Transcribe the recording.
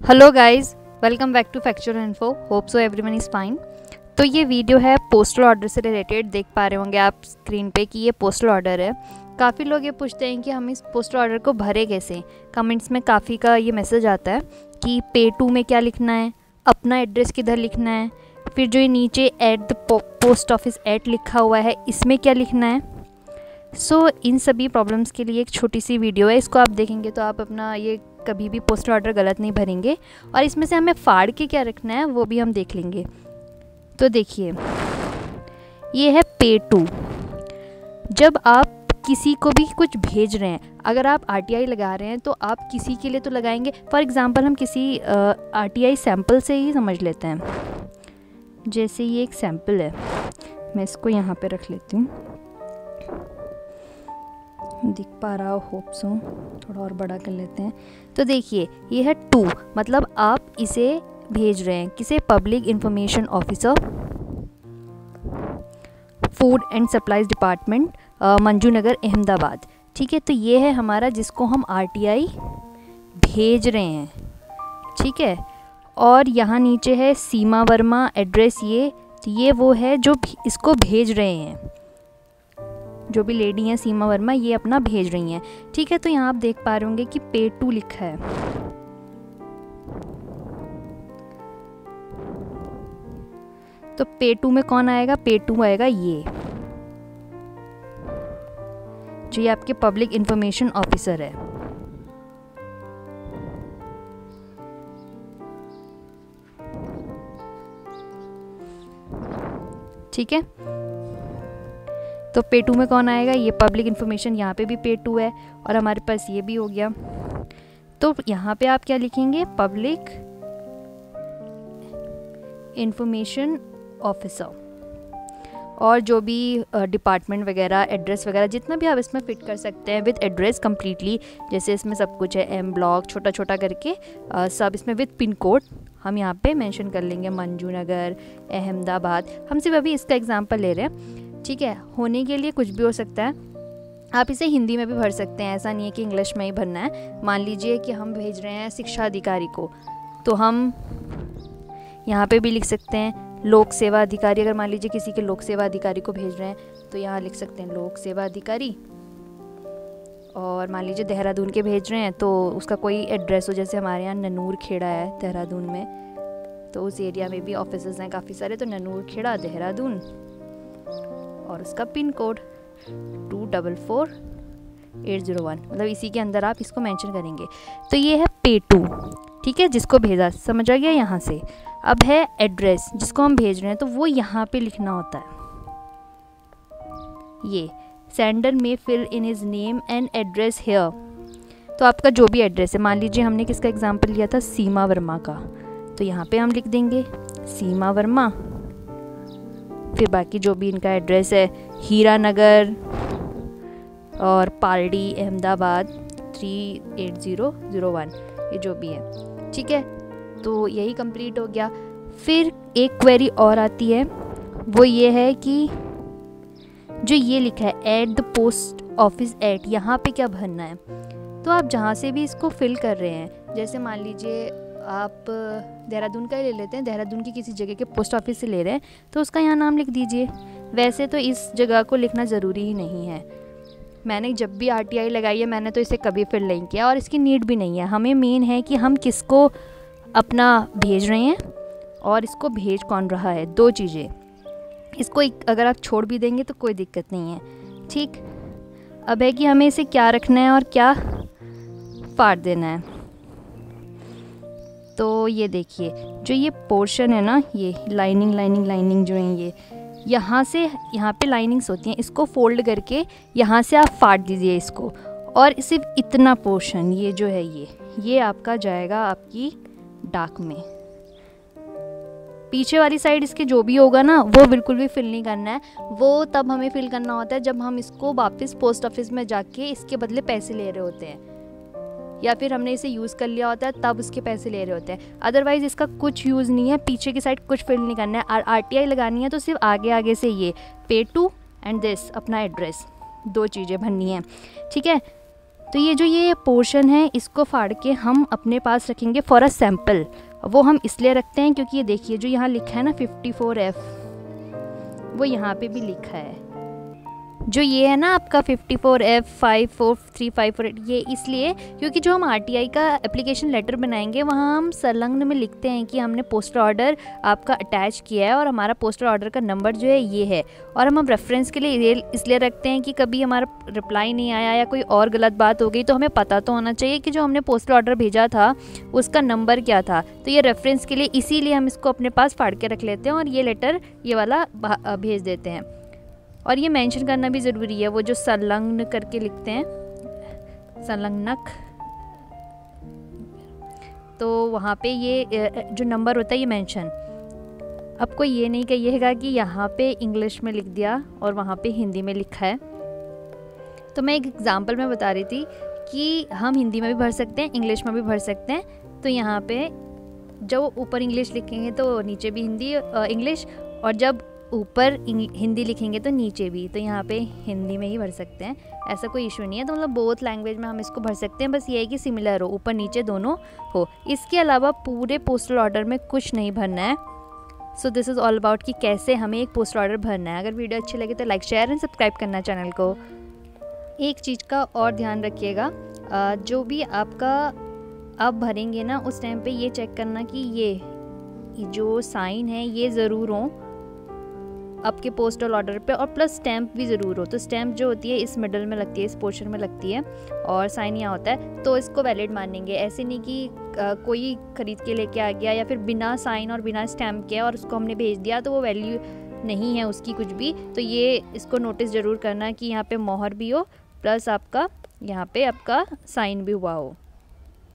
Hello guys, welcome back to factual info. Hope so everyone is fine. तो ये video है postal order से related. देख पा रहे होंगे आप स्क्रीन पे कि ये पोस्टल ऑर्डर है। काफ़ी लोग ये पूछते हैं कि हम इस पोस्टल ऑर्डर को भरे कैसे। कमेंट्स में काफ़ी का ये मैसेज आता है कि पे टू में क्या लिखना है, अपना एड्रेस किधर लिखना है, फिर जो ये नीचे at the post office at लिखा हुआ है इसमें क्या लिखना है। सो इन सभी प्रॉब्लम्स के लिए एक छोटी सी वीडियो है। इसको आप देखेंगे तो आप अपना ये कभी भी पोस्टल ऑर्डर गलत नहीं भरेंगे, और इसमें से हमें फाड़ के क्या रखना है वो भी हम देख लेंगे। तो देखिए, ये है पे टू। जब आप किसी को भी कुछ भेज रहे हैं, अगर आप आरटीआई लगा रहे हैं तो आप किसी के लिए तो लगाएंगे। फॉर एग्जांपल हम किसी आरटीआई सैंपल से ही समझ लेते हैं। जैसे ये एक सैंपल है, मैं इसको यहाँ पे रख लेती हूँ। दिख पा रहा हो, होप सो। थोड़ा और बड़ा कर लेते हैं। तो देखिए, ये है टू, मतलब आप इसे भेज रहे हैं किसे, public information officer, food and supplies department, Manju Nagar, Ahmedabad. ठीक है, तो ये है हमारा जिसको हम आरटीआई भेज रहे हैं। ठीक है, और यहाँ नीचे है सीमा वर्मा, एड्रेस ये, तो ये वो है जो इसको भेज रहे हैं, जो भी लेडी हैं सीमा वर्मा, ये अपना भेज रही हैं। ठीक है, तो यहाँ आप देख पा रहे होंगे कि पे टू लिखा है। तो पे टू में कौन आएगा? पे टू आएगा ये, जो ये आपके पब्लिक इंफॉर्मेशन ऑफिसर है। ठीक है, तो पे टू में कौन आएगा? ये पब्लिक इन्फॉर्मेशन, यहाँ पे भी पे टू है और हमारे पास ये भी हो गया। तो यहाँ पे आप क्या लिखेंगे? पब्लिक इंफॉर्मेशन ऑफिसर, और जो भी डिपार्टमेंट वगैरह, एड्रेस वगैरह, जितना भी आप इसमें फिट कर सकते हैं विद एड्रेस कम्प्लीटली। जैसे इसमें सब कुछ है, एम ब्लॉक, छोटा छोटा करके सब इसमें विद पिन कोड हम यहाँ पे मेंशन कर लेंगे। मंजू नगर, अहमदाबाद। हम सिर्फ अभी इसका एग्जांपल ले रहे हैं। ठीक है, होने के लिए कुछ भी हो सकता है। आप इसे हिंदी में भी भर सकते हैं, ऐसा नहीं है कि इंग्लिश में ही भरना है। मान लीजिए कि हम भेज रहे हैं शिक्षा अधिकारी को, तो हम यहाँ पे भी लिख सकते हैं लोक सेवा अधिकारी। अगर मान लीजिए किसी के लोक सेवा अधिकारी को भेज रहे हैं तो यहाँ लिख सकते हैं लोक सेवा अधिकारी। और मान लीजिए देहरादून के भेज रहे हैं तो उसका कोई एड्रेस हो, जैसे हमारे यहाँ ननूर खेड़ा है देहरादून में, तो उस एरिया में भी ऑफिसेज हैं काफ़ी सारे। तो ननूर खेड़ा देहरादून, और उसका पिन कोड 244801, मतलब इसी के अंदर आप इसको मेंशन करेंगे। तो ये है पे टू। ठीक है, जिसको भेजा, समझ आ गया यहाँ से। अब है एड्रेस, जिसको हम भेज रहे हैं तो वो यहाँ पे लिखना होता है। ये सेंडर में fill in his name and address here. तो आपका जो भी एड्रेस है, मान लीजिए हमने किसका एग्जाम्पल लिया था, सीमा वर्मा का, तो यहाँ पे हम लिख देंगे सीमा वर्मा। फिर बाकी जो भी इनका एड्रेस है, हीरा नगर और पालड़ी, अहमदाबाद 38001, ये जो भी है। ठीक है, तो यही कंप्लीट हो गया। फिर एक क्वेरी और आती है, वो ये है कि जो ये लिखा है at the post office at, यहाँ पे क्या भरना है। तो आप जहाँ से भी इसको फिल कर रहे हैं, जैसे मान लीजिए आप देहरादून का ही ले लेते हैं, देहरादून की किसी जगह के पोस्ट ऑफिस से ले रहे हैं तो उसका यहाँ नाम लिख दीजिए। वैसे तो इस जगह को लिखना ज़रूरी ही नहीं है। मैंने जब भी आरटीआई लगाई है मैंने तो इसे कभी फिल नहीं किया, और इसकी नीड भी नहीं है। हमें मेन है कि हम किसको अपना भेज रहे हैं और इसको भेज कौन रहा है, दो चीज़ें। इसको अगर आप छोड़ भी देंगे तो कोई दिक्कत नहीं है। ठीक, अब है कि हमें इसे क्या रखना है और क्या फाड़ देना है। तो ये देखिए, जो ये पोर्शन है ना, ये लाइनिंग जो है, ये यहाँ से यहाँ पे लाइनिंग्स होती हैं, इसको फोल्ड करके यहाँ से आप फाड़ दीजिए इसको, और सिर्फ इतना पोर्शन ये जो है ये आपका जाएगा आपकी डाक में। पीछे वाली साइड इसके जो भी होगा ना, वो बिल्कुल भी फिल नहीं करना है। वो तब हमें फिल करना होता है जब हम इसको वापस पोस्ट ऑफिस में जाके इसके बदले पैसे ले रहे होते हैं, या फिर हमने इसे यूज़ कर लिया होता है तब उसके पैसे ले रहे होते हैं। अदरवाइज़ इसका कुछ यूज़ नहीं है, पीछे की साइड कुछ फिल नहीं करना है। आरटीआई लगानी है तो सिर्फ आगे से ये पे टू एंड दिस अपना एड्रेस, दो चीज़ें भरनी है। ठीक है, तो ये जो ये पोर्शन है इसको फाड़ के हम अपने पास रखेंगे फॉर अ सैम्पल। वो हम इसलिए रखते हैं क्योंकि ये देखिए जो यहाँ लिखा है ना 54F, वो यहाँ पे भी लिखा है। जो ये है ना आपका 54F 54358, ये इसलिए क्योंकि जो हम RTI का एप्लीकेशन लेटर बनाएंगे वहाँ हम संलग्न में लिखते हैं कि हमने पोस्टल ऑर्डर आपका अटैच किया है और हमारा पोस्टल ऑर्डर का नंबर जो है ये है। और हम रेफरेंस के लिए इसलिए रखते हैं कि कभी हमारा रिप्लाई नहीं आया या कोई और गलत बात हो गई तो हमें पता तो होना चाहिए कि जो हमने पोस्टल ऑर्डर भेजा था उसका नंबर क्या था। तो ये रेफरेंस के लिए इसीलिए हम इसको अपने पास फाड़ के रख लेते हैं और ये लेटर ये वाला भेज देते हैं। और ये मेंशन करना भी ज़रूरी है, वो जो संलग्न करके लिखते हैं, संलग्नक, तो वहाँ पे ये जो नंबर होता है ये मेंशन। अब कोई ये नहीं कहिएगा कि यहाँ पे इंग्लिश में लिख दिया और वहाँ पे हिंदी में लिखा है। तो मैं एक एग्जांपल में बता रही थी कि हम हिंदी में भी भर सकते हैं, इंग्लिश में भी भर सकते हैं। तो यहाँ पे जब ऊपर इंग्लिश लिखेंगे तो नीचे भी हिंदी इंग्लिश, और जब ऊपर हिंदी लिखेंगे तो नीचे भी, तो यहाँ पे हिंदी में ही भर सकते हैं, ऐसा कोई इशू नहीं है। तो मतलब बोथ लैंग्वेज में हम इसको भर सकते हैं, बस ये है कि सिमिलर हो, ऊपर नीचे दोनों हो। इसके अलावा पूरे पोस्टल ऑर्डर में कुछ नहीं भरना है। So this is all about कि कैसे हमें एक पोस्टल ऑर्डर भरना है। अगर वीडियो अच्छी लगे तो लाइक शेयर एंड सब्सक्राइब करना चैनल को। एक चीज़ का और ध्यान रखिएगा, जो भी आपका आप भरेंगे ना उस टाइम पे ये चेक करना कि ये जो साइन है ये ज़रूर हो आपके पोस्टल ऑर्डर पे, और प्लस स्टैम्प भी ज़रूर हो। तो स्टैम्प जो होती है इस मिडल में लगती है, इस पोर्शन में लगती है, और साइन यहाँ होता है, तो इसको वैलिड मानेंगे। ऐसे नहीं कि कोई ख़रीद के लेके आ गया या फिर बिना साइन और बिना स्टैम्प के और उसको हमने भेज दिया तो वो वैल्यू नहीं है उसकी कुछ भी। तो ये इसको नोटिस ज़रूर करना कि यहाँ पे मोहर भी हो प्लस आपका यहाँ पे आपका साइन भी हुआ हो।